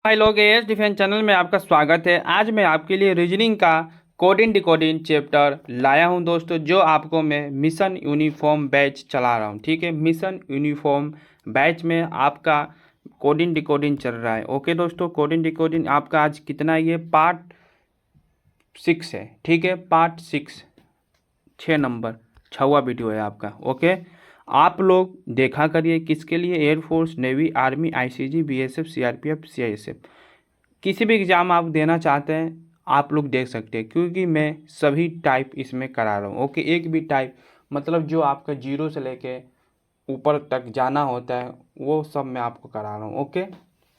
हाय लोग, as defence channel में आपका स्वागत है। आज मैं आपके लिए रीजनिंग का कोडिंग डिकोडिंग चैप्टर लाया हूं दोस्तों, जो आपको मैं मिशन यूनिफॉर्म बैच चला रहा हूं। ठीक है, मिशन यूनिफॉर्म बैच में आपका कोडिंग डिकोडिंग चल रहा है। ओके दोस्तों, कोडिंग डिकोडिंग आपका आज कितना, ये पार्ट 6 है। ठीक है, पार्ट 6, 6 नंबर, 6वां वीडियो है आपका। ओके, आप लोग देखा करिए किसके लिए, air force, navy, army, ICG, BSF, CRPF, CISF, किसी भी एग्ज़ाम आप देना चाहते हैं आप लोग देख सकते हैं, क्योंकि मैं सभी टाइप इसमें करा रहा हूँ। ओके, एक भी टाइप मतलब जो आपका जीरो से लेके ऊपर तक जाना होता है वो सब मैं आपको करा रहा हूँ। ओके,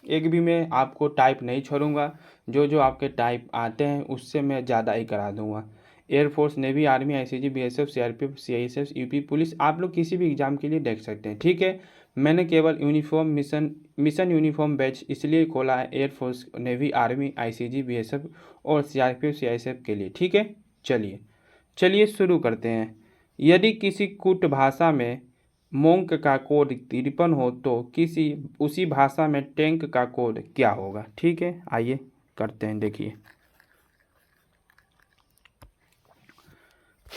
एक भी मैं आपको टाइप नहीं छोड़ूंगा, जो जो आपके टाइप आते हैं उससे मैं ज़्यादा ही करा दूंगा। Air force, navy, army, ICG, BSF, CRPF, CISF, UP police, आप लोग किसी भी एग्ज़ाम के लिए देख सकते हैं। ठीक है, मैंने केवल यूनिफॉर्म मिशन यूनिफॉर्म बैच इसलिए खोला है, air force, navy, army, ICG, BSF और सीआरपीएफ, सीआईएसएफ के लिए। ठीक है, चलिए चलिए शुरू करते हैं। यदि किसी कूट भाषा में मोंक का कोड 53 हो तो किसी उसी भाषा में टैंक का कोड क्या होगा। ठीक है, आइए करते हैं। देखिए,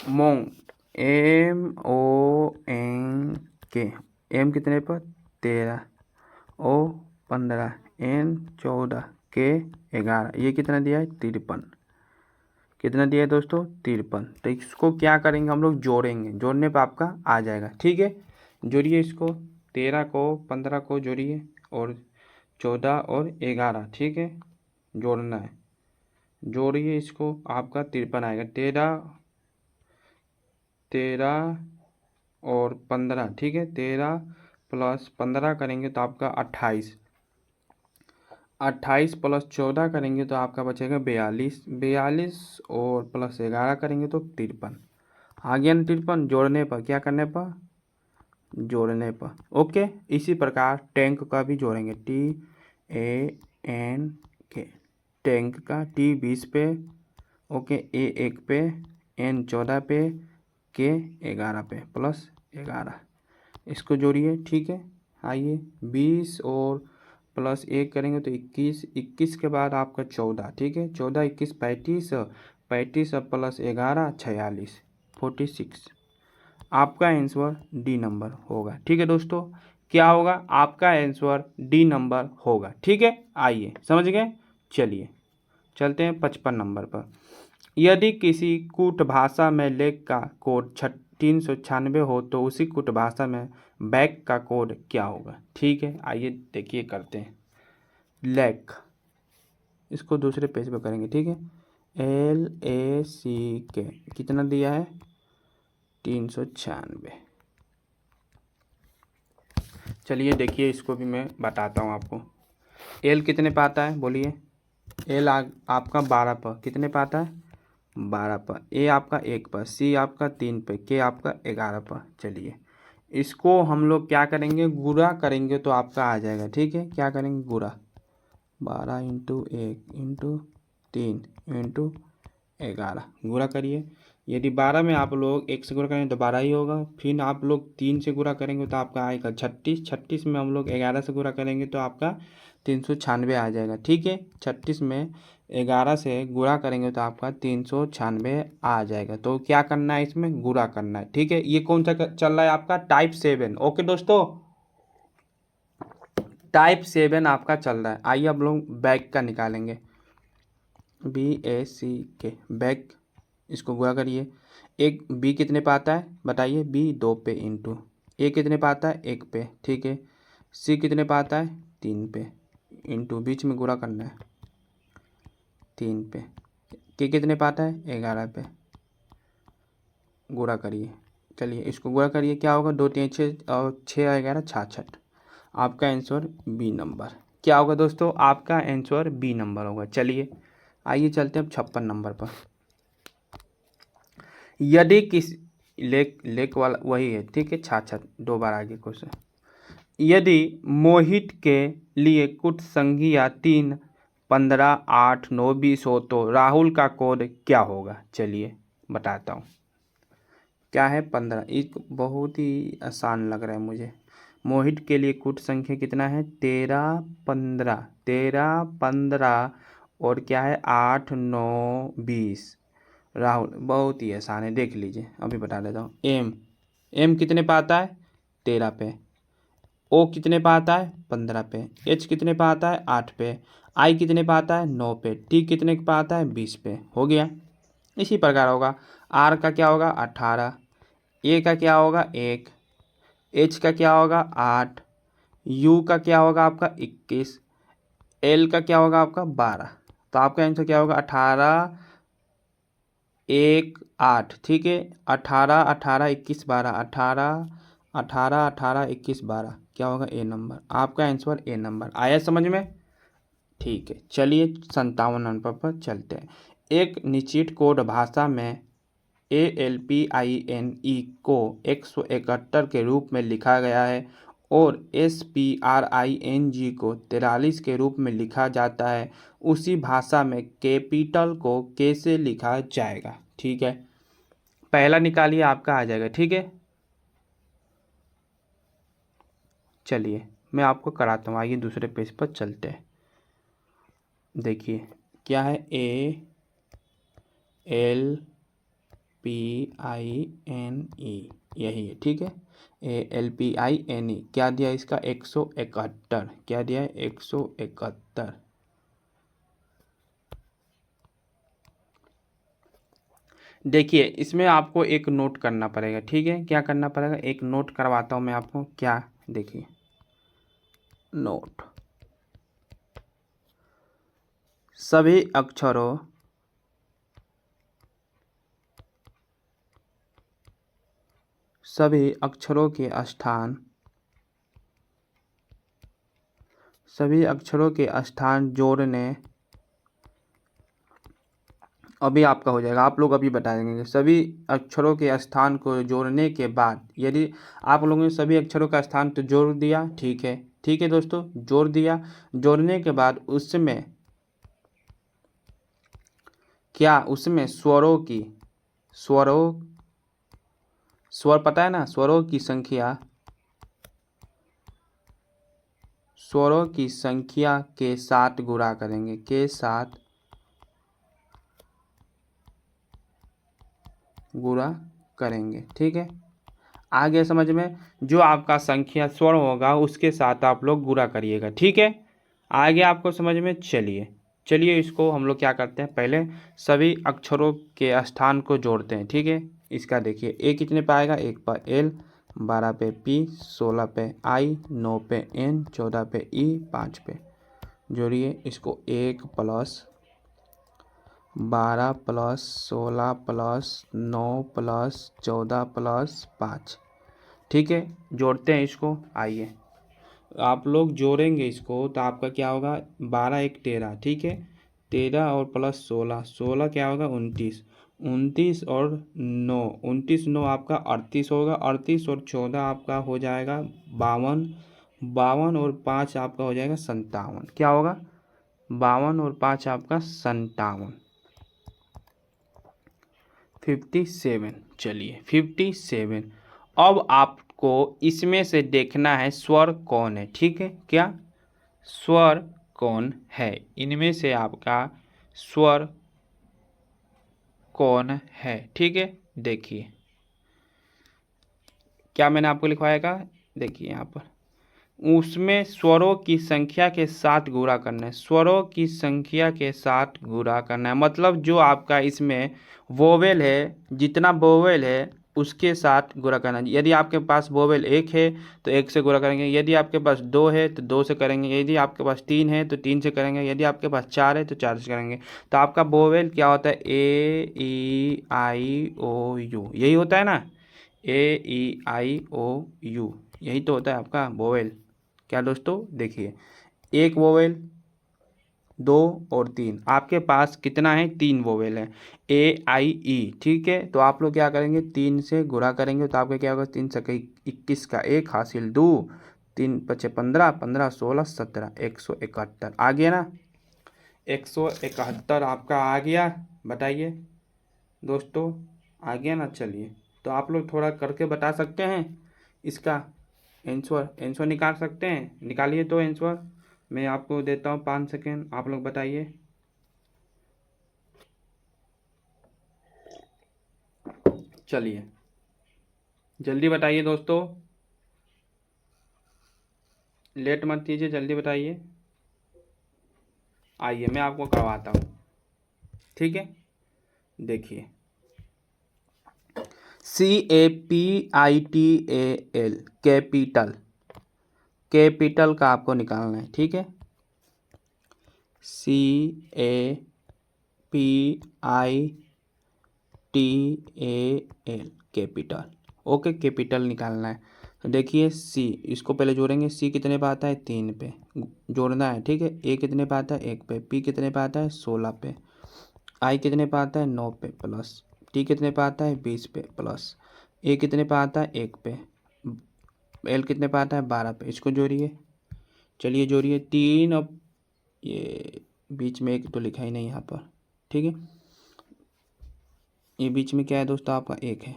मोंक, MONK, एम कितने पर 13, O 15, N 14, K 11, ये कितना दिया है 53। कितना दिया है दोस्तों 53। तो इसको क्या करेंगे हम लोग, जोड़ेंगे, जोड़ने पर आपका आ जाएगा। ठीक है, जोड़िए इसको, 13 को 15 को जोड़िए और 14 और 11। ठीक है, जोड़ना है, जोड़िए इसको, आपका 53 आएगा। 13 और 15, ठीक है, 13 प्लस 15 करेंगे तो आपका 28, 28 प्लस 14 करेंगे तो आपका बचेगा 42, 42 और प्लस 11 करेंगे तो 53। आ गया ना 53, जोड़ने पर, क्या करने पर, जोड़ने पर। ओके, इसी प्रकार टैंक का भी जोड़ेंगे, TANK, टैंक का T 20 पे, ओके, A 1 पे, N 14 पे, K 11 पे, प्लस 11, इसको जोड़िए। ठीक है, आइए 20 और प्लस 1 करेंगे तो 21, 21 के बाद आपका 14। ठीक है, 14 21 35, 35 प्लस 11 46, 46। आपका आंसर डी नंबर होगा। ठीक है दोस्तों, क्या होगा, आपका आंसर डी नंबर होगा। ठीक है, आइए समझ गए। चलिए चलते हैं 55 नंबर पर। यदि किसी कूट भाषा में लेख का कोड 396 हो तो उसी कूट भाषा में बैक का कोड क्या होगा। ठीक है, आइए देखिए करते हैं। लेख, इसको दूसरे पेज पर करेंगे। ठीक है, LACK कितना दिया है 396। चलिए देखिए, इसको भी मैं बताता हूँ आपको। एल कितने पे आता है बोलिए, एल आपका 12 पर, कितने पे आता है 12 पर, ए आपका 1 पर, सी आपका 3 पे, के आपका 11 पर। चलिए इसको हम लोग क्या करेंगे, गुणा करेंगे तो आपका आ जाएगा। ठीक है, क्या करेंगे, गुणा, 12 इंटू 1 इंटू 3 इंटू 11, गुणा करिए। यदि 12 में आप लोग 1 से गुणा करेंगे तो 12 ही होगा, फिर आप लोग 3 से गुणा करेंगे तो आपका आएगा 36, 36 में हम लोग 11 से गुणा करेंगे तो आपका 396 आ जाएगा। ठीक है, 36 में 11 से गुणा करेंगे तो आपका 396 आ जाएगा। तो क्या करना है, इसमें गुणा करना है। ठीक है, ये कौन सा चल रहा है आपका, टाइप 7। ओके दोस्तों, टाइप 7 आपका चल रहा है। आइए अब लोग बैक का निकालेंगे, BACK, बैक, इसको गुणा करिए। एक बी कितने पे आता है बताइए, बी 2 पे, इंटू ए कितने पे आता है 1 पे। ठीक है, सी कितने पे आता है 3 पे, इंटू बीच में गुणा करना है 3 पे, के कितने पे आता है 11 पे, गुणा करिए। चलिए इसको गुणा करिए, क्या होगा, 2 3 6 और 6 11 66। आपका आंसर बी नंबर क्या होगा दोस्तों, आपका आंसर बी नंबर होगा। चलिए आइए चलते हैं अब 56 नंबर पर। यदि किसी लेक वाला वही है। ठीक है, 66 2 बार आगे क्वेश्चन। यदि मोहित के लिए कुछ संख्या 3 15 8 9 20 हो तो राहुल का कोड क्या होगा। चलिए बताता हूँ, क्या है 15, एक बहुत ही आसान लग रहा है मुझे। मोहित के लिए कुछ संख्या कितना है 13 15, 13 15 और क्या है 8 9 20। राहुल बहुत ही आसान है, देख लीजिए अभी बता देता हूँ। एम कितने पे आता है 13 पे, ओ कितने पे आता है 15 पे, एच कितने पे आता है 8 पे, आई कितने पे आता है 9 पे, टी कितने पे आता है 20 पे। हो गया। इसी प्रकार होगा आर का क्या होगा 18, ए का क्या होगा 1, एच का क्या होगा 8, यू का क्या होगा आपका 21, एल का क्या होगा आपका 12। तो आपका आंसर क्या होगा 18 1 8। ठीक है, 18 18 21 12, 18 18 18 21 12 क्या होगा ए नंबर। आपका आंसर ए नंबर आया समझ में। ठीक है, चलिए 57 नंबर पर चलते हैं। एक निश्चित कोड भाषा में ALPINE को 171 के रूप में लिखा गया है और SPRING को 43 के रूप में लिखा जाता है। उसी भाषा में कैपिटल को कैसे लिखा जाएगा। ठीक है, पहला निकालिए आपका आ जाएगा। ठीक है, चलिए मैं आपको कराता हूँ, आइए दूसरे पेज पर चलते हैं। देखिए क्या है ALPINE, यही है। ठीक है, ALPINE क्या दिया इसका 171, क्या दिया है 171। देखिए इसमें आपको एक नोट करना पड़ेगा। ठीक है, क्या करना पड़ेगा, एक नोट करवाता हूँ मैं आपको। क्या, देखिए नोट, सभी अक्षरों के स्थान, सभी अक्षरों के स्थान जोड़ने, अभी आपका हो जाएगा, आप लोग अभी बता देंगे। सभी अक्षरों के स्थान को जोड़ने के बाद, यदि आप लोगों ने सभी अक्षरों का स्थान तो जोड़ दिया, ठीक है, ठीक है दोस्तों, जोड़ दिया। जोड़ने के बाद उसमें क्या, उसमें स्वर पता है ना, स्वरों की संख्या के साथ गुणा करेंगे, के साथ गुणा करेंगे। ठीक है, आ गया समझ में। जो आपका संख्या स्वर होगा उसके साथ आप लोग गुणा करिएगा। ठीक है, आ गया आपको समझ में। चलिए इसको हम लोग क्या करते हैं, पहले सभी अक्षरों के स्थान को जोड़ते हैं। ठीक है, इसका देखिए ए कितने पे आएगा 1 पर एल, 12 पे पी, 16 पे आई, 9 पे एन, 14 पे ई, 5 पे। जोड़िए इसको 1 plus 12 plus 16 plus 9 plus 14 plus 5। ठीक है, जोड़ते हैं इसको। आइए आप लोग जोड़ेंगे इसको तो आपका क्या होगा 12 1 13। ठीक है, 13 और प्लस 16, 16 क्या होगा 29, 29 और 9, 29 9 आपका 38 होगा, 38 और 14 आपका हो जाएगा 52, 52 और 5 आपका हो जाएगा 57। क्या होगा 52 और 5 आपका 57, 57। चलिए 57। अब आपको इसमें से देखना है स्वर कौन है। ठीक है, क्या स्वर कौन है, इनमें से आपका स्वर कौन है। ठीक है, देखिए क्या मैंने आपको लिखवाएगा, देखिए यहाँ पर उसमें स्वरों की संख्या के साथ गुणा करना है, स्वरों की संख्या के साथ गुणा करना है। मतलब जो आपका इसमें वोवेल है, जितना वोवेल है उसके साथ गुणा करना है। यदि आपके पास वोवेल 1 है तो 1 से गुणा करेंगे, यदि आपके पास 2 है तो 2 से करेंगे, यदि आपके पास 3 है तो 3 से करेंगे, यदि आपके पास 4 है तो 4 से करेंगे। तो आपका वोवेल क्या होता है AEIOU, यही होता है ना, AEIOU, यही तो होता है आपका वोवेल। क्या दोस्तों, देखिए एक वोवेल, 2 और 3, आपके पास कितना है 3 वोवेल है AIE। ठीक है, तो आप लोग क्या करेंगे 3 से गुणा करेंगे तो आपका क्या होगा 3 सके 21 का 1 हासिल 2, 3 पचे 15, 15 16 17, 171 आ गया ना, 171 आपका आ गया। बताइए दोस्तों, आ गया ना। चलिए तो आप लोग थोड़ा करके बता सकते हैं इसका आंसर निकाल सकते हैं, निकालिए तो आंसर। मैं आपको देता हूँ 5 सेकेंड, आप लोग बताइए। चलिए जल्दी बताइए दोस्तों, लेट मत कीजिए, जल्दी बताइए। आइए मैं आपको करवाता हूँ, ठीक है। देखिए CAPITAL, कैपिटल, कैपिटल का आपको निकालना है, ठीक है। CAPITAL, कैपिटल, ओके, कैपिटल निकालना है। तो देखिए सी, इसको पहले जोड़ेंगे। सी कितने पे आता है? 3 पे जोड़ना है, ठीक है। ए कितने पे आता है? 1 पे। पी कितने पे आता है? 16 पे। आई कितने पे आता है? 9 पे प्लस। टी कितने पे आता है? 20 पे प्लस। ए कितने पे आता है? 1 पे। एल कितने पे आता है? 12 पे। इसको जोड़िए, चलिए जोड़िए 3। अब ये बीच में एक तो लिखा ही नहीं यहाँ पर, ठीक है। ये बीच में क्या है दोस्तों? आपका 1 है।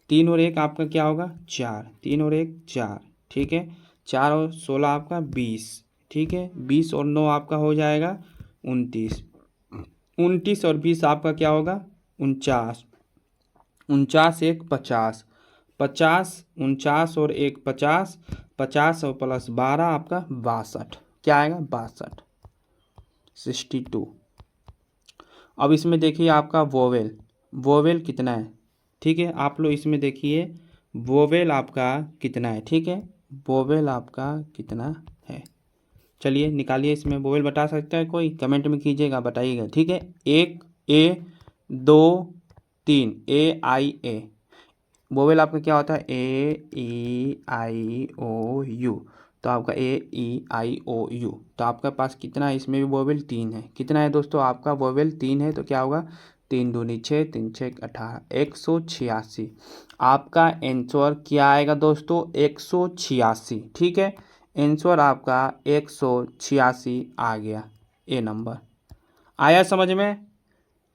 3 और 1 आपका क्या होगा? 4। 3 और 1 4, ठीक है। 4 और 16 आपका 20, ठीक है। 20 और 9 आपका हो जाएगा 29। 29 और 20 आपका क्या होगा? 49। 49 1 50। 50, 49 और 1 50। 50 और प्लस 12 आपका 62। क्या आएगा? 62, 62। अब इसमें देखिए आपका वोवेल, वोवेल कितना है, ठीक है। आप लोग इसमें देखिए वोवेल आपका कितना है, ठीक है। वोवेल आपका कितना है, चलिए निकालिए। इसमें वोवेल बता सकता है कोई? कमेंट में कीजिएगा, बताइएगा, ठीक है। 1 ए, 2 3, AIA। वोवेल आपका क्या होता है? AEIOU। तो आपका AEIOU, तो आपका पास कितना है? इसमें भी वोवेल 3 है। कितना है दोस्तों? आपका वोवेल 3 है, तो क्या होगा? 3 दूनी 6, 3 6 18, 186। आपका आंसर क्या आएगा दोस्तों? 186, ठीक है। आंसर आपका 186 आ गया। ए नंबर आया समझ में?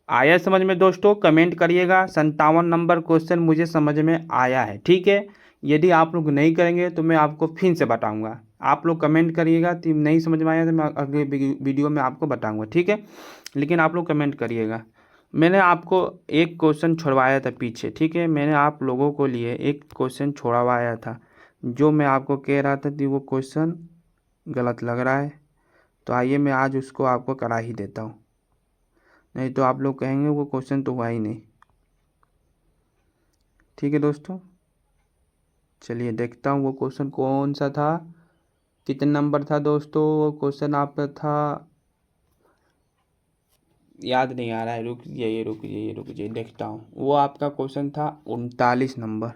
आया समझ में दोस्तों? कमेंट करिएगा 57 नंबर क्वेश्चन मुझे समझ में आया है, ठीक है। यदि आप लोग नहीं करेंगे तो मैं आपको फिर से बताऊंगा। आप लोग कमेंट करिएगा, तो नहीं समझ में आया तो मैं अगले वीडियो में आपको बताऊंगा, ठीक है। लेकिन आप लोग कमेंट करिएगा। मैंने आपको एक क्वेश्चन छोड़वाया था पीछे, ठीक है। मैंने आप लोगों को लिए एक क्वेश्चन छोड़वाया था, जो मैं आपको कह रहा था कि वो क्वेश्चन गलत लग रहा है। तो आइए मैं आज उसको आपको करा ही देता हूँ, नहीं तो आप लोग कहेंगे वो क्वेश्चन तो हुआ ही नहीं, ठीक है दोस्तों। चलिए देखता हूँ वो क्वेश्चन कौन सा था, कितने नंबर था दोस्तों वो क्वेश्चन आपका था। याद नहीं आ रहा है, रुक जाइए रुक जाइए रुक जाइए, देखता हूँ। वो आपका क्वेश्चन था 39 नंबर।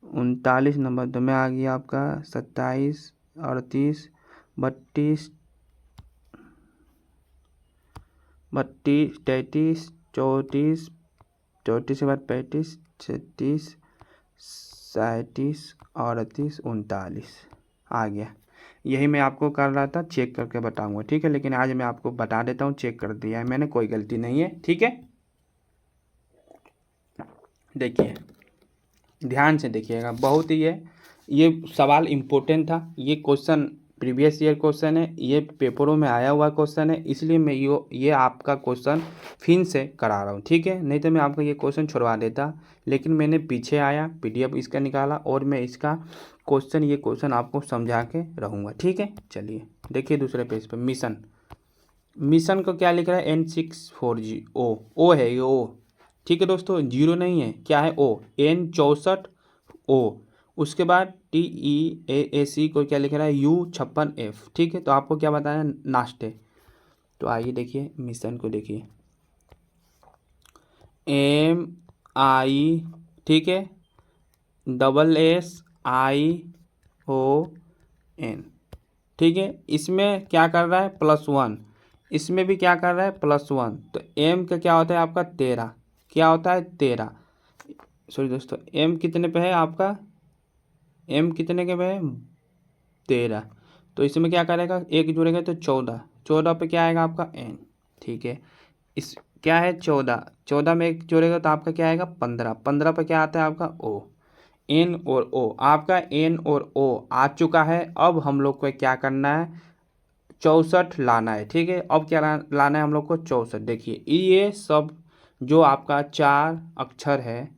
39 नंबर तो मैं आ गया आपका 27, 38, 32, 32, 33, 34, 34 के बाद 35, 36, 37, 38, 39 आ गया। यही मैं आपको कर रहा था, चेक करके बताऊंगा, ठीक है। लेकिन आज मैं आपको बता देता हूँ, चेक कर दिया है मैंने, कोई गलती नहीं है, ठीक है। देखिए ध्यान से देखिएगा, बहुत ही है ये सवाल इम्पोर्टेंट था। ये क्वेश्चन प्रीवियस ईयर क्वेश्चन है, ये पेपरों में आया हुआ क्वेश्चन है, इसलिए मैं ये आपका क्वेश्चन फिर से करा रहा हूँ, ठीक है। नहीं तो मैं आपका ये क्वेश्चन छुड़वा देता, लेकिन मैंने पीछे आया PDF इसका निकाला और मैं इसका क्वेश्चन, ये क्वेश्चन आपको समझा के रहूँगा, ठीक है। चलिए देखिए दूसरे पेज पर मिशन, मिशन को क्या लिख रहा है? N64G ओ है ये, ओ, ठीक है दोस्तों, जीरो नहीं है, क्या है? ओ, N64O। उसके बाद TEAAC को क्या लिख रहा है? U56F, ठीक है। तो आपको क्या बताना है? नाश्ते। तो आइए देखिए मिशन को, देखिए MI, ठीक है, SSION, ठीक है। इसमें क्या कर रहा है? +1। इसमें भी क्या कर रहा है? +1। तो M का क्या होता है आपका? 13। क्या होता है? 13। सॉरी दोस्तों, M कितने पे है आपका? M कितने के पे है? 13। तो इसमें क्या करेगा? एक जोड़ेगा तो 14। 14 पे क्या आएगा आपका? N, ठीक है। इस क्या है? 14। 14 में एक जोड़ेगा तो आपका क्या आएगा? 15। 15 पे क्या आता है आपका? O। N और O, आपका N और O आ चुका है। अब हम लोग को क्या करना है? 64 लाना है। ठीक है, अब क्या लाना है हम लोग को 64। देखिए ये सब जो आपका 4 अक्षर है,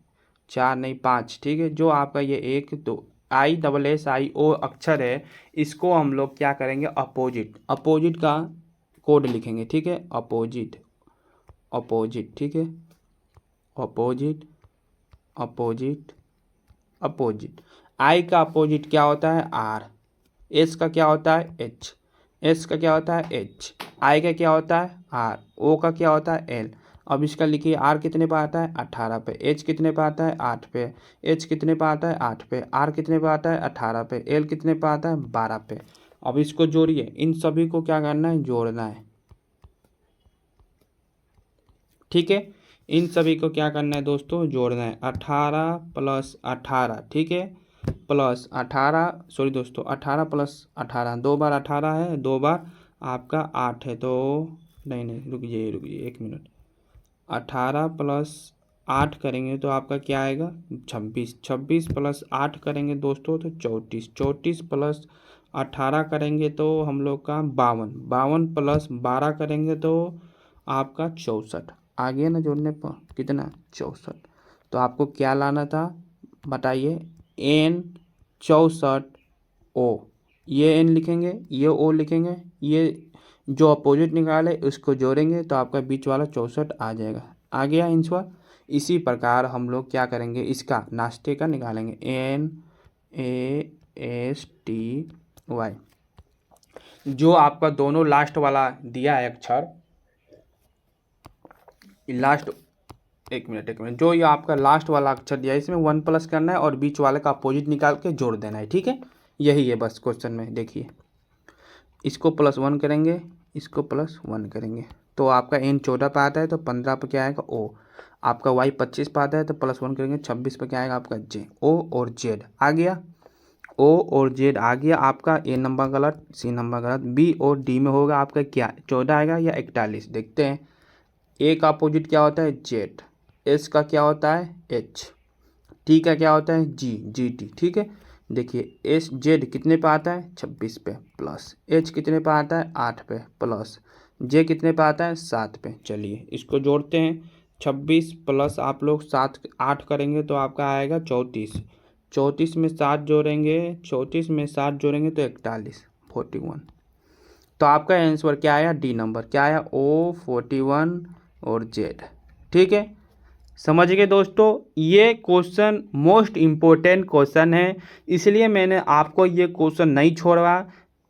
4 नहीं 5, ठीक है, जो आपका ये 1 2 ISSIO अक्षर है, इसको हम लोग क्या करेंगे, अपोजिट, अपोजिट का कोड लिखेंगे। ठीक है, अपोजिट, अपोजिट, ठीक है, अपोजिट, अपोजिट, अपोजिट। आई का अपोजिट क्या होता है, आर। एस का क्या होता है, एच। एस का क्या होता है, एच। आई का क्या होता है, आर। ओ का क्या होता है, एल। अब इसका लिखिए, आर कितने पे आता है, 18 पे। एच कितने पे आता है, 8 पे। एच कितने पे आता है, 8 पे। आर कितने पे आता है, 18 पे। एल कितने पे आता है, 12 पे। अब इसको जोड़िए, इन सभी को क्या करना है, जोड़ना है। ठीक है, इन सभी को क्या करना है दोस्तों, जोड़ना है। 18 प्लस 18, ठीक है, प्लस 18, सॉरी दोस्तों, 18 प्लस 18, 2 बार 18 है, 2 बार आपका 8 है, तो नहीं नहीं रुकिए रुकिए 1 मिनट। 18 प्लस 8 करेंगे तो आपका क्या आएगा, 26। 26 प्लस 8 करेंगे दोस्तों तो 34। 34 प्लस 18 करेंगे तो हम लोग का 52। 52 प्लस 12 करेंगे तो आपका 64। आ गया ना जोड़ने पर, कितना, 64। तो आपको क्या लाना था, बताइए, N 64 O। ये N लिखेंगे, ये O लिखेंगे, ये जो अपोजिट निकाले उसको जोड़ेंगे तो आपका बीच वाला 64 आ जाएगा। आ गया आंसर। इसी प्रकार हम लोग क्या करेंगे, इसका नाश्ते का निकालेंगे, NASTY। जो आपका दोनों लास्ट वाला दिया है अक्षर, लास्ट, एक मिनट एक मिनट, जो ये आपका लास्ट वाला अक्षर दिया है इसमें 1 प्लस करना है और बीच वाले का अपोजिट निकाल के जोड़ देना है। ठीक है, यही है बस क्वेश्चन में। देखिए इसको +1 करेंगे, इसको +1 करेंगे तो आपका N 14 पे आता है, तो 15 पे क्या आएगा, O। आपका Y 25 पे आता है तो +1 करेंगे, 26 पे क्या आएगा आपका J। O और Z आ गया, O और Z आ गया। आपका A नंबर गलत, C नंबर गलत। B और D में होगा आपका क्या, 14 आएगा या 41, देखते हैं। A का अपोजिट क्या होता है, Z। S का क्या होता है, H। T का क्या होता है, GT। ठीक है, देखिए Z कितने पे आता है, 26 पे, प्लस H कितने पे आता है, 8 पे, प्लस J कितने पे आता है, 7 पे। चलिए इसको जोड़ते हैं। 26 प्लस आप लोग 7 8 करेंगे तो आपका आएगा 34। 34 में 7 जोड़ेंगे, 34 में 7 जोड़ेंगे तो 41। तो आपका आंसर क्या आया, डी नंबर क्या आया, O41 और Z। ठीक है, समझ गए दोस्तों। ये क्वेश्चन मोस्ट इम्पोर्टेंट क्वेश्चन है, इसलिए मैंने आपको ये क्वेश्चन नहीं छोड़ा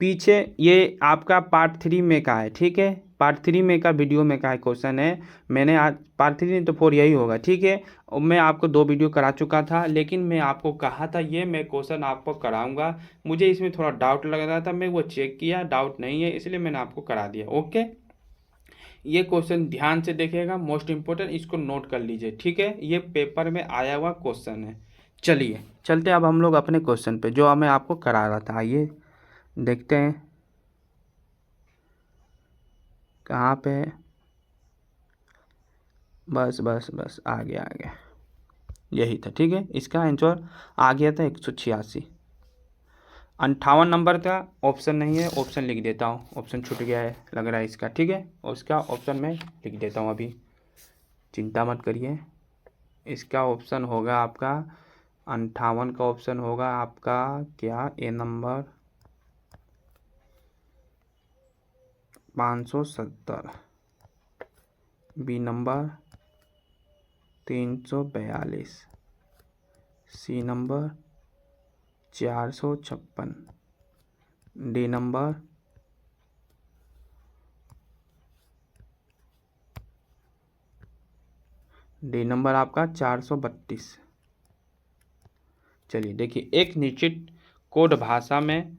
पीछे। ये आपका पार्ट 3 में का है। ठीक है, पार्ट 3 में का वीडियो में का है क्वेश्चन है। मैंने आज पार्ट 3 नहीं तो 4 यही होगा। ठीक है, और मैं आपको 2 वीडियो करा चुका था, लेकिन मैं आपको कहा था ये मैं क्वेश्चन आपको कराऊंगा। मुझे इसमें थोड़ा डाउट लग रहा था, मैं वो चेक किया, डाउट नहीं है, इसलिए मैंने आपको करा दिया। ओके, ये क्वेश्चन ध्यान से देखिएगा, मोस्ट इंपोर्टेंट, इसको नोट कर लीजिए। ठीक है, ये पेपर में आया हुआ क्वेश्चन है। चलिए चलते हैं अब हम लोग अपने क्वेश्चन पे जो मैं आपको करा रहा था। आइए देखते हैं कहाँ पे है। बस बस बस आ गया आ गया, यही था। ठीक है, इसका आंसर आ गया था 186। 58 नंबर का ऑप्शन नहीं है, ऑप्शन लिख देता हूँ, ऑप्शन छूट गया है लग रहा है इसका। ठीक है, और इसका ऑप्शन मैं लिख देता हूँ, अभी चिंता मत करिए। इसका ऑप्शन होगा आपका 58 का ऑप्शन होगा आपका क्या, A number 570, B number 342, C number 456, D number आपका 432। चलिए देखिए, एक निश्चित कोड भाषा में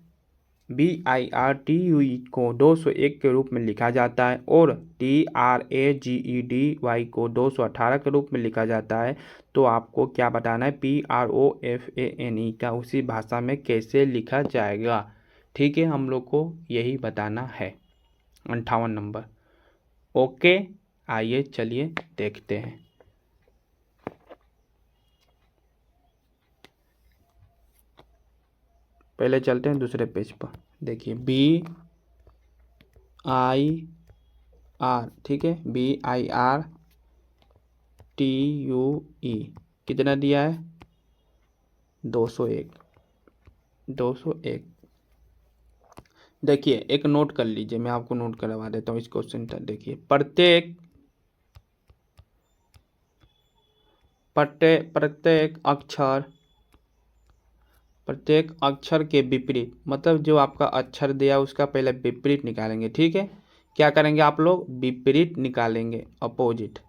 BIRTUE को 201 के रूप में लिखा जाता है और TRAGEDY को 218 के रूप में लिखा जाता है। तो आपको क्या बताना है, PROFANE का उसी भाषा में कैसे लिखा जाएगा। ठीक है, हम लोग को यही बताना है। 58 नंबर। ओके, आइए चलिए देखते हैं। पहले चलते हैं दूसरे पेज पर। देखिए BIR, ठीक है, BIRTUE कितना दिया है? 201। 201। देखिए एक नोट कर लीजिए, मैं आपको नोट करवा देता हूँ इस क्वेश्चन का। देखिए प्रत्येक अक्षर के विपरीत, मतलब जो आपका अक्षर दिया उसका पहले विपरीत निकालेंगे, ठीक है। क्या करेंगे आप लोग? विपरीत निकालेंगे, अपोजिट,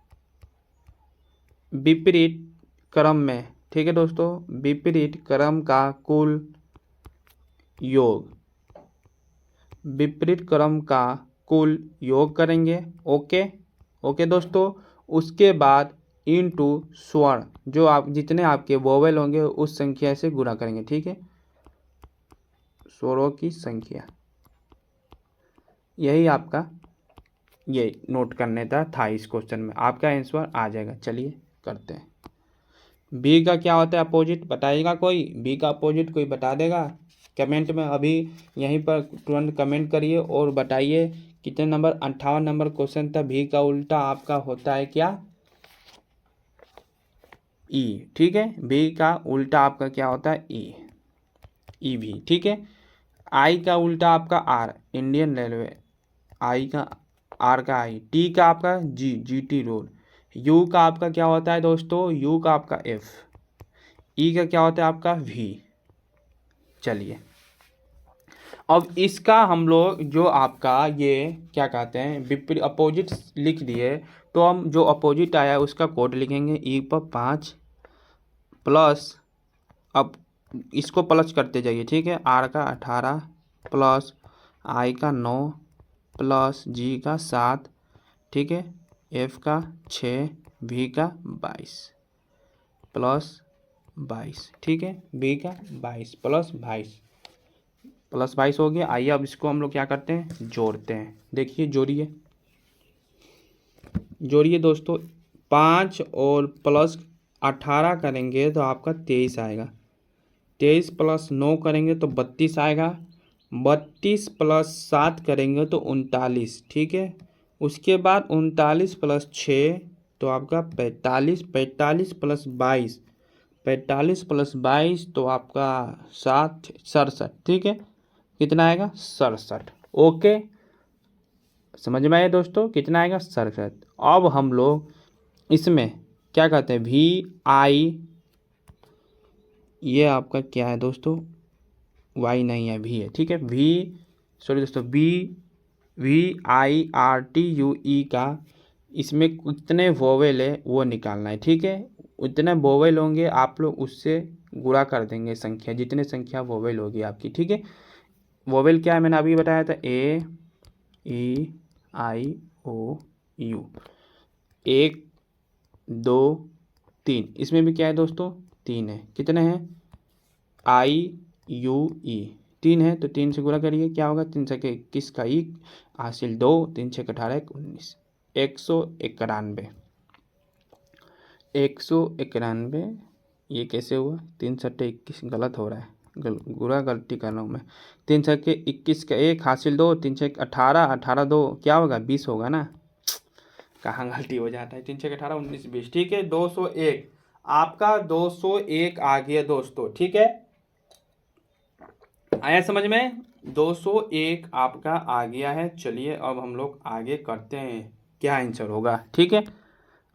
विपरीत क्रम में, ठीक है दोस्तों। विपरीत क्रम का कुल योग, विपरीत क्रम का कुल योग करेंगे। ओके ओके दोस्तों। उसके बाद इनटू स्वर्ण, जो आप जितने आपके वोवेल होंगे उस संख्या से गुणा करेंगे, ठीक है, स्वरों की संख्या। यही आपका ये नोट करने था इस क्वेश्चन में, आपका आंसर आ जाएगा। चलिए करते हैं। बी का क्या होता है अपोजिट, बताइएगा कोई? बी का अपोजिट कोई बता देगा कमेंट में? अभी यहीं पर तुरंत कमेंट करिए और बताइए कितने नंबर, 58 नंबर क्वेश्चन था। बी का उल्टा आपका होता है क्या? ई, ठीक है। बी का उल्टा आपका क्या होता है? ई भी, ठीक है। आई का उल्टा आपका आर, इंडियन रेलवे, आई का, आर का आई, टी का आपका जीटी रोड, यू का आपका क्या होता है दोस्तों? यू का आपका एफ, ई का क्या होता है आपका? वी। चलिए अब इसका हम लोग जो आपका ये क्या कहते हैं विपरीत अपोजिट लिख दिए, तो हम जो अपोजिट आया उसका कोड लिखेंगे। ई पर 5 प्लस, अब इसको प्लस करते जाइए, ठीक है। आर का 18 प्लस आई का 9 प्लस जी का 7, ठीक है, एफ का 6, वी का 22 प्लस 22, ठीक है, बी का 22 प्लस 22 हो गया। आइए अब इसको हम लोग क्या करते हैं? जोड़ते हैं। देखिए जोड़िए दोस्तों। 5 और प्लस 18 करेंगे तो आपका 23 आएगा। 23 प्लस 9 करेंगे तो 32 आएगा। 32 प्लस 7 करेंगे तो 39, ठीक है। उसके बाद 39 प्लस 6 तो आपका 45, 45 प्लस 22, 45 प्लस 22 तो आपका 67, ठीक है। कितना आएगा? 67। ओके, समझ में आया दोस्तों? कितना आएगा? 67। अब हम लोग इसमें क्या कहते हैं? VI, ये आपका क्या है दोस्तों? वाई नहीं है, वी है, ठीक है। सॉरी दोस्तों, VIRTUE का इसमें कितने वोवेल है वो निकालना है, ठीक है। उतने वोवेल होंगे आप लोग उससे गुणा कर देंगे संख्या, जितने संख्या वोवेल होगी आपकी, ठीक है। वोवेल क्या है मैंने अभी बताया था, AEIOU, 1 2 3। इसमें भी क्या है दोस्तों? 3 है। कितने हैं? IUE 3 है, तो 3 से गुणा करिए, क्या होगा? 3 से 21 का 1 हासिल 2, 3 से 18 19, 191। 191, ये कैसे हुआ? 3 सट्टे 21, गलत हो रहा है, गलती कर रहा हूँ मैं। 3 सट्टे 21 का 1 हासिल 2, 3 से 18, 18 2 क्या होगा? 20 होगा ना, कहाँ गलती हो जाता है। 3 से 18 19 20, ठीक है। 201 आपका 201 आ गया दोस्तों, ठीक है। आया समझ में? 201 आपका आ गया है। चलिए अब हम लोग आगे करते हैं, क्या आंसर होगा, ठीक है।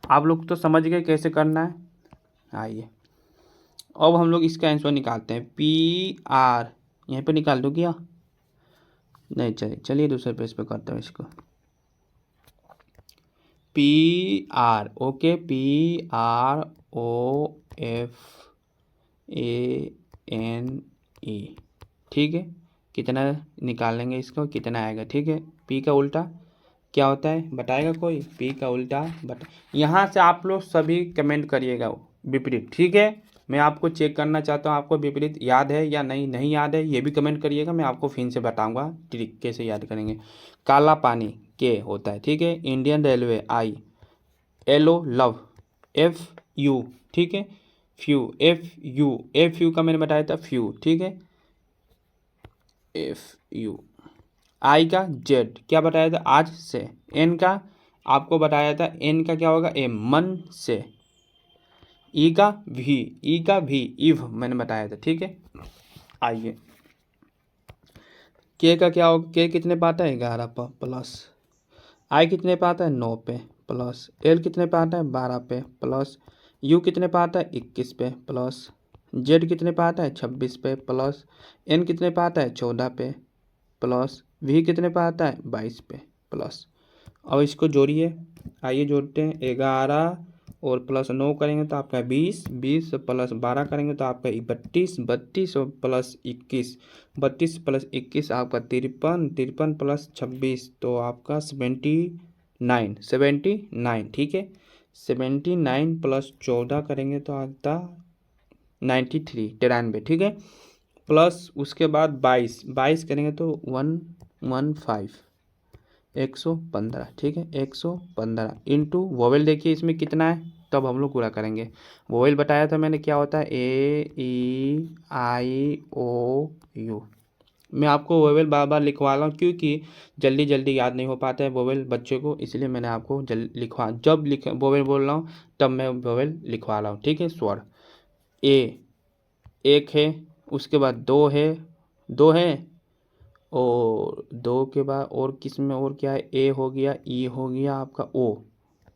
आप लोग तो समझ गए कैसे करना है। आइए अब हम लोग इसका आंसर निकालते हैं। PR यहीं पे निकाल दो क्या? नहीं, चलिए दूसरे पेज पे करते हैं इसको। PR, ओके, PROFANE, ठीक है। कितना निकालेंगे इसको, कितना आएगा, ठीक है। P का उल्टा क्या होता है बताएगा कोई? P का उल्टा यहाँ से आप लोग सभी कमेंट करिएगा विपरीत, ठीक है। मैं आपको चेक करना चाहता हूँ आपको विपरीत याद है या नहीं याद है, ये भी कमेंट करिएगा। मैं आपको फिर से बताऊंगा ट्रिक कैसे याद करेंगे। काला पानी के होता है, ठीक है। इंडियन रेलवे आई, LO लव, FU, ठीक है। FU का मैंने बताया था फ्यू, ठीक है। FU आई का जेड क्या बताया था आज से, एन का आपको बताया था एन का क्या होगा एम मन से, ई का भी, ई का भी इव मैंने बताया था, ठीक है। आइए के का क्या होगा, के कितने पे आता है 11 पर प्लस, आई कितने पे आता है 9 पे प्लस, एल कितने पे आता है 12 पे प्लस, यू कितने पे आता है 21 पे प्लस, जेड कितने पे आता है 26 पे प्लस, एन कितने पे आता है 14 पे प्लस, वी कितने पे आता है 22 पे प्लस। अब इसको जोड़िए, आइए जोड़ते हैं 11 और प्लस 9 करेंगे तो आपका 20, 20 प्लस 12 करेंगे तो आपका 32, 32 और प्लस 21, 32 प्लस 21 आपका 53, 53 प्लस 26 तो आपका 79, 79 ठीक है। 79 प्लस 14 करेंगे तो आता 93, 93 ठीक है। प्लस उसके बाद 22, 22 करेंगे तो 115, 115 ठीक है। 115 इंटू वोवेल देखिए इसमें कितना है तब हम लोग पूरा करेंगे। वोवेल बताया था मैंने क्या होता है ए ई आई ओ यू। मैं आपको वोवेल बार बार लिखवा रहा हूँ क्योंकि जल्दी जल्दी याद नहीं हो पाता है वोवेल बच्चों को, इसलिए मैंने आपको लिखवा जब वोवेल बोल रहा हूँ तब मैं वोवेल लिखवा रहा हूँ, ठीक है। स्वर ए एक है, उसके बाद दो है, दो है और दो के बाद और किस में और क्या है, ए हो गया, ई हो गया, आपका ओ,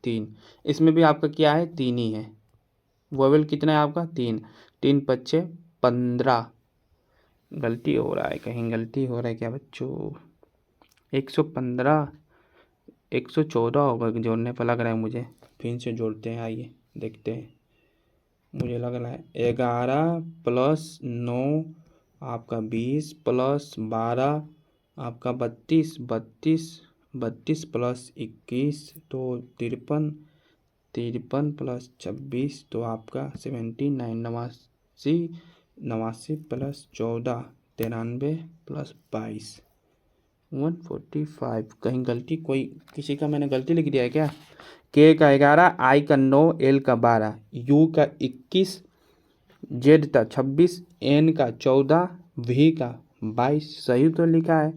तीन। इसमें भी आपका क्या है तीन ही है। वोवेल कितना है आपका तीन, तीन पच्चे 15। गलती हो रहा है, कहीं गलती हो रहा है क्या बच्चों, 115, 114 होगा जोड़ने पर लग रहा है मुझे। फिर से जोड़ते हैं, आइए देखते हैं। मुझे लग रहा है 11 प्लस 9 आपका 20 प्लस 12 आपका 32, 32, 32 प्लस 21 तो 53, 53 प्लस 26 तो आपका 79, 89, 89 प्लस 14 93 प्लस 22 145। कहीं गलती कोई किसी का मैंने गलती लिख दिया है क्या। के का 11, आई का 9, एल का 12, यू का 21, जेड का 26, एन का 14, वी का 22 सही तो लिखा है।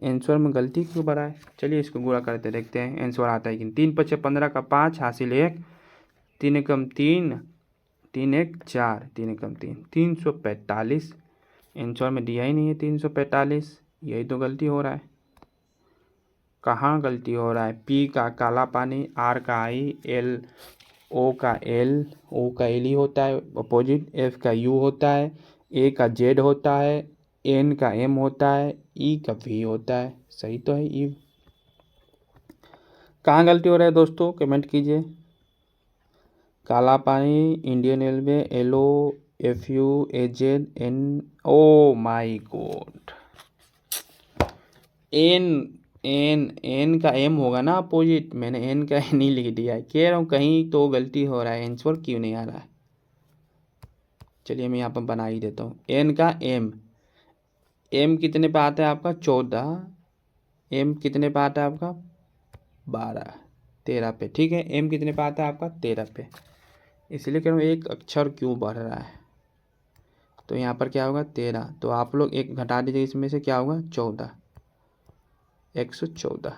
आंसर में गलती क्यों बड़ा है, चलिए इसको गुणा करते देखते हैं आंसर आता है कि 3 पच्चे 15 का 5 हासिल 1, 3 एकम 3, 3 एक 4, 3 एकम 3, 345। आंसर में दिया ही नहीं है 345, यही तो गलती हो रहा है। कहाँ गलती हो रहा है, पी का काला पानी, आर का आई, एल ओ का एल, ओ का एल ही होता है अपोजिट, एफ का यू होता है, ए का जेड होता है, एन का एम होता है, ई का वी होता है, सही तो है ई। कहाँ गलती हो रहा है दोस्तों कमेंट कीजिए। काला पानी, Indian railway, L O, F U, A Z, N, oh my God, N, N का एम होगा ना अपोजिट, मैंने एन का एन ही लिख दिया है, कह रहा हूँ कहीं तो गलती हो रहा है, आंसर क्यों नहीं आ रहा है। चलिए मैं यहाँ पर बना ही देता हूँ, एन का एम, एम कितने पे आता है आपका 14, एम कितने पे आता है आपका 12, 13 पे, ठीक है। एम कितने पे आता है आपका 13 पे, इसलिए कह रहा हूँ एक अक्षर क्यों बढ़ रहा है। तो यहाँ पर क्या होगा 13, तो आप लोग एक घटा दीजिए, इसमें से क्या होगा 14, 114।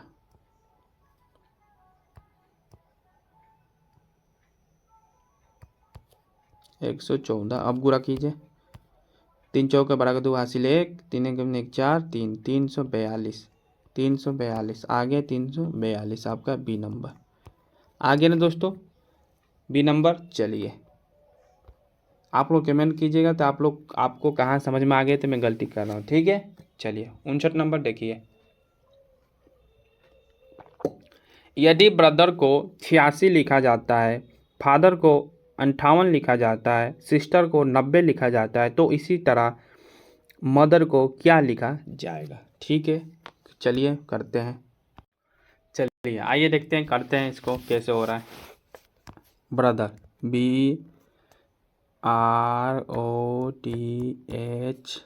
एक 114 अब गुणा कीजिए, 3 चौके बराबर 2 हासिल 1, 3 एकम 1 4, 3, 342, 342 आ गया 342 आपका बी नंबर आ गया ना दोस्तों, बी नंबर। चलिए आप लोग कमेंट कीजिएगा तो आप लोग आपको कहाँ समझ में आ गए तो मैं गलती कर रहा हूँ, ठीक है। चलिए 59 नंबर देखिए, यदि ब्रदर को 86 लिखा जाता है, फादर को 58 लिखा जाता है, सिस्टर को 90 लिखा जाता है तो इसी तरह मदर को क्या लिखा जाएगा, ठीक है। चलिए करते हैं, चलिए आइए देखते हैं करते हैं इसको कैसे हो रहा है। Brother B R O T H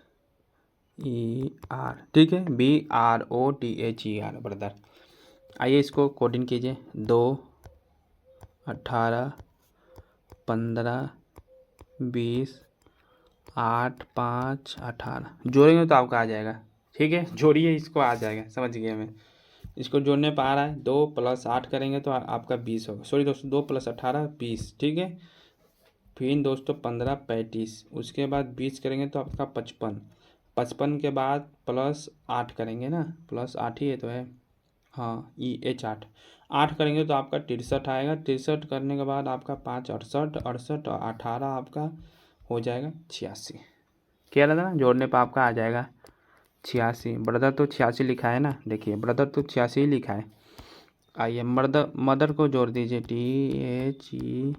E R, ठीक है, B R O T H E R brother. आइए इसको कोडिंग कीजिए, 2, 18, 15, 20, 8, 5, 18 जोड़ेंगे तो आपका आ जाएगा ठीक है, जोड़िए, इसको आ जाएगा, समझ गए मैं। इसको जोड़ने पर आ रहा है 2 + 8 करेंगे तो आपका 20 होगा। सॉरी दोस्तों, 2 + 18 20, ठीक है। फिर दोस्तों 15 35, उसके बाद 20 करेंगे तो आपका 55, 55 के बाद +8 करेंगे ना, +8 ही है तो है, हाँ H 8, 8 करेंगे तो आपका 63 आएगा। 63 करने के बाद आपका 5 68, 68 और 18 आपका हो जाएगा 86। क्या लगा ना, जोड़ने पर आपका आ जाएगा 86। ब्रदर तो 86 लिखा है ना, देखिए ब्रदर तो 86 ही लिखा है। आइए मदर को जोड़ दीजिए THER।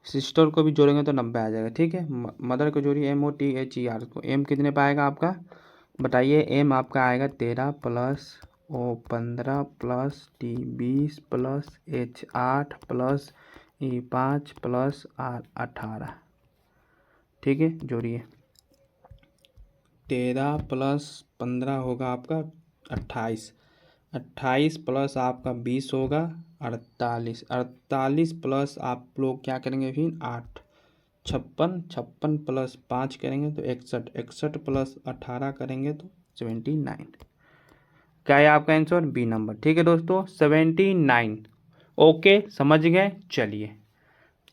सिस्टर को भी जोड़ेंगे तो 90 आ जाएगा, ठीक है। मदर को जोड़िए MOTHER को। M कितने पाएगा आपका, बताइए। M आपका आएगा 13 + O 15 + T 20 + H 8 + E 5 + R 18, ठीक है। जोड़िए, 13 + 15 होगा आपका 28, 28 प्लस आपका 20 होगा 48, 48 प्लस आप लोग क्या करेंगे फिर 8, 56, 56 प्लस 5 करेंगे तो 61, 61 प्लस 18 करेंगे तो 79। क्या है आपका आंसर, बी नंबर, ठीक है दोस्तों, 79। ओके, समझ गए। चलिए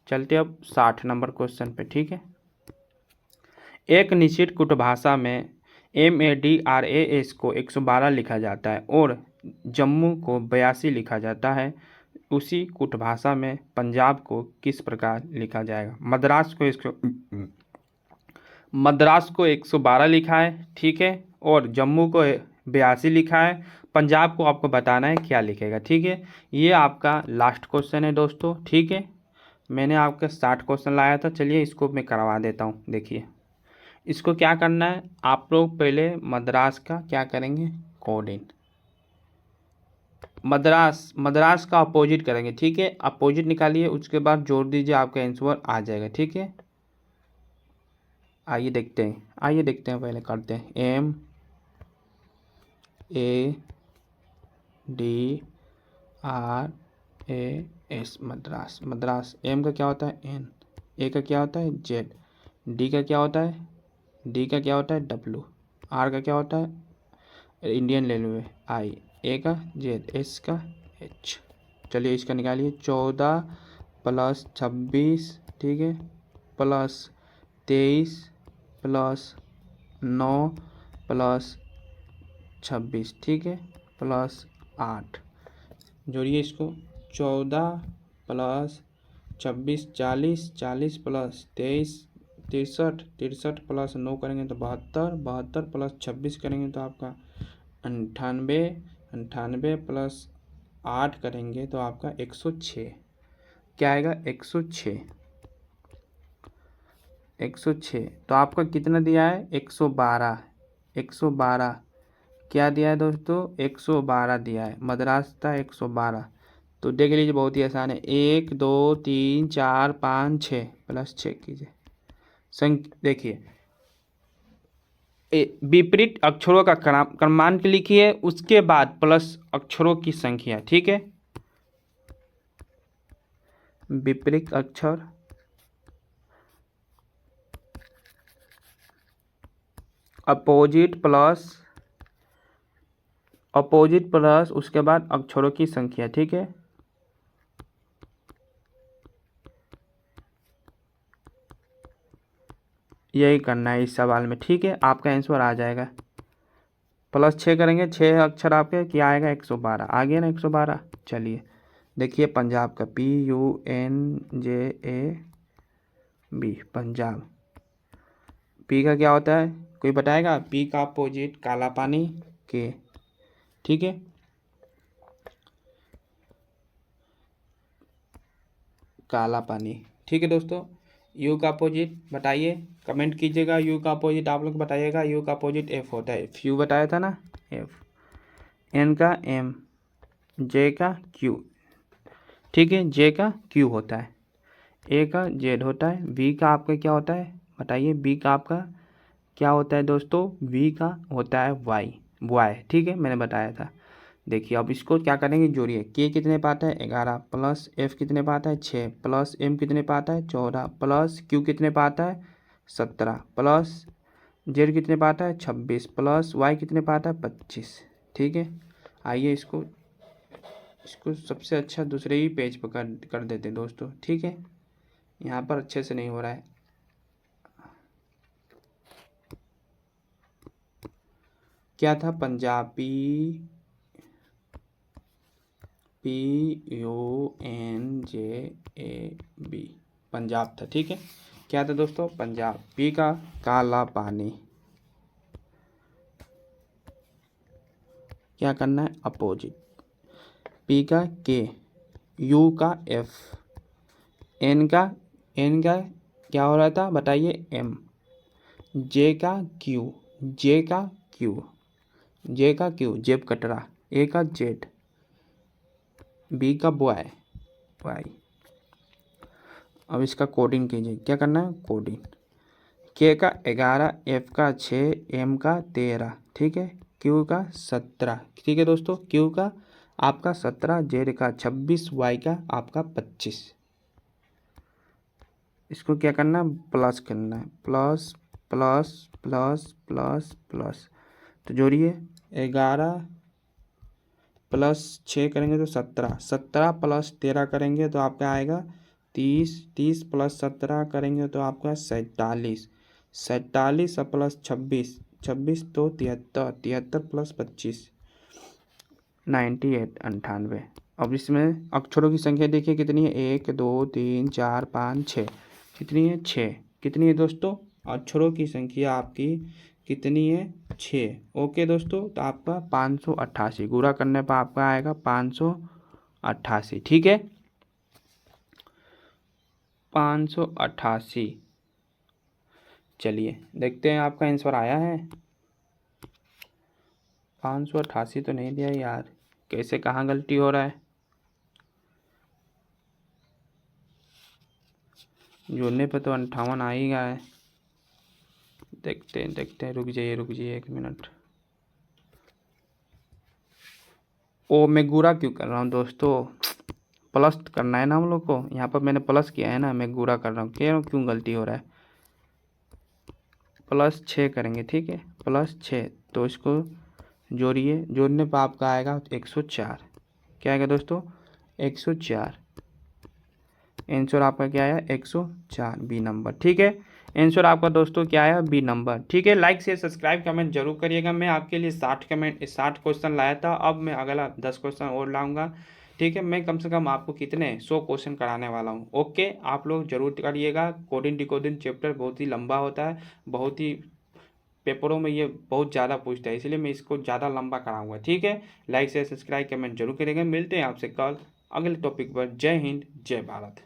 चलते अब 60 नंबर क्वेश्चन पे, ठीक है। एक निश्चित कूटभाषा में MADRAS को 112 लिखा जाता है और जम्मू को 82 लिखा जाता है। उसी कूटभाषा में पंजाब को किस प्रकार लिखा जाएगा। मद्रास को 112 लिखा है, ठीक है, और जम्मू को 82 लिखा है। पंजाब को आपको बताना है क्या लिखेगा, ठीक है। ये आपका लास्ट क्वेश्चन है दोस्तों, ठीक है। मैंने आपका 60 क्वेश्चन लाया था, चलिए इसको मैं करवा देता हूँ। देखिए इसको क्या करना है, आप लोग पहले मद्रास का क्या करेंगे, कोडिंग। मद्रास का अपोजिट करेंगे, ठीक है। अपोजिट निकालिए, उसके बाद जोड़ दीजिए, आपका आंसर आ जाएगा, ठीक है। आइए देखते हैं, पहले करते हैं MADRAS मद्रास। M का क्या होता है N, A का क्या होता है Z, D का क्या होता है W, R का क्या होता है इंडियन रेलवे I, A का Z, S का H। चलिए इसका निकालिए, 14 + 26, ठीक है, + 23 + 9 + 26, ठीक है, + 8। जोड़िए इसको, 14 + 26 40, 40 + 23 63, 63 + 9 करेंगे तो 72, 72 + 26 करेंगे तो आपका 98, 98 + 8 करेंगे तो आपका 106। क्या आएगा 106, 106। तो आपका कितना दिया है 112, 112 क्या दिया है दोस्तों 112 दिया है। मद्रास था 112, तो देख लीजिए बहुत ही आसान है। 1 2 3 4 5 6 + 6 कीजिए देखिए विपरीत अक्षरों का क्रमांक लिखिए, उसके बाद प्लस अक्षरों की संख्या, ठीक है। विपरीत अक्षर अपोजिट प्लस उसके बाद अक्षरों की संख्या, ठीक है। यही करना है इस सवाल में, ठीक है। आपका आंसर आ जाएगा, +6 करेंगे, 6 अक्षर आपके क्या आएगा 112, आ गया ना 112। चलिए देखिए पंजाब का PUNJAB, पंजाब। पी का क्या होता है, कोई बताएगा। पी का अपोजिट काला पानी के, ठीक है। काला पानी, ठीक है दोस्तों। यू का अपोजिट बताइए, कमेंट कीजिएगा। यू का अपोजिट आप लोग बताइएगा। यू का अपोजिट एफ होता है, यू बताया था ना एफ। एन का एम, जे का क्यू, ठीक है, जे का क्यू होता है। ए का जेड होता है। वी का आपका क्या होता है बताइए। बी का आपका क्या होता है दोस्तों, वी का होता है वाई, ठीक है, मैंने बताया था। देखिए अब इसको क्या करेंगे, जोड़िए। के कितने पे आता है 11, प्लस एफ कितने पे आता है 6, प्लस एम कितने पे आता है 14, प्लस क्यू कितने पे आता है 17, प्लस जेड कितने पे आता है 26 प्लस वाई कितने पे आता है 25। ठीक है, आइए इसको सबसे अच्छा दूसरे ही पेज पर कर देते हैं दोस्तों। ठीक है, यहाँ पर अच्छे से नहीं हो रहा है। क्या था, पंजाबी, PUNJAB, पंजाब था। ठीक है, क्या था दोस्तों, पंजाब। पी का काला पानी, क्या करना है, अपोजिट। पी का के, यू का एफ, एन का क्या हो रहा था बताइए, एम। जे का क्यू, जेब कटरा। ए का जेड, बी का बॉय, वाई। अब इसका कोडिंग कीजिए, क्या करना है, कोडिंग। के का 11, एफ का 6, एम का 13। ठीक है, क्यू का 17। ठीक है दोस्तों, क्यू का आपका 17, जेड का 26, वाई का आपका 25। इसको क्या करना है, प्लस करना है, plus plus plus plus plus. तो जोड़िए, 11 प्लस 6 करेंगे तो 17, 17 प्लस 13 करेंगे तो आपका आएगा 30, 30 प्लस 17 करेंगे तो आपका 47, 47 प्लस 26, 26 तो 73, 73 प्लस 25 98, 98। अब इसमें अक्षरों की संख्या देखिए कितनी है, 1 2 3 4 5 6, कितनी है 6। कितनी है दोस्तों, अक्षरों की संख्या आपकी कितनी है, 6। ओके दोस्तों, तो आपका 588 गुणा करने पर आपका आएगा 588। ठीक है, 588। चलिए देखते हैं आपका आंसर आया है। 588 तो नहीं दिया यार, कैसे, कहाँ गलती हो रहा है। जोड़ने पे तो 58 आ ही गया है। देखते हैं, रुक जाइए 1 मिनट। ओ, मैं गुणा क्यों कर रहा हूँ दोस्तों, प्लस करना है ना हम लोग को, यहाँ पर मैंने प्लस किया है ना, मैं गुणा कर रहा हूँ, क्यों गलती हो रहा है। प्लस 6 करेंगे, ठीक है, प्लस 6। तो इसको जोड़िए, जोड़ने पर आपका आएगा 104। क्या आएगा दोस्तों, 104। आंसर आपका क्या आया, 104, बी नंबर। ठीक है, आंसर आपका दोस्तों क्या आया, बी नंबर। ठीक है, लाइक शेयर सब्सक्राइब कमेंट जरूर करिएगा। मैं आपके लिए 60 क्वेश्चन लाया था, अब मैं अगला 10 क्वेश्चन और लाऊंगा। ठीक है, मैं कम से कम आपको कितने 100 क्वेश्चन कराने वाला हूँ। ओके, आप लोग जरूर करिएगा। कोडिंग डिकोडिंग चैप्टर बहुत ही लंबा होता है, बहुत ही पेपरों में ये बहुत ज़्यादा पूछता है, इसलिए मैं इसको ज़्यादा लंबा कराऊंगा। ठीक है, लाइक शेयर सब्सक्राइब कमेंट जरूर करेंगे। मिलते हैं आपसे कल अगले टॉपिक पर। जय हिंद, जय भारत।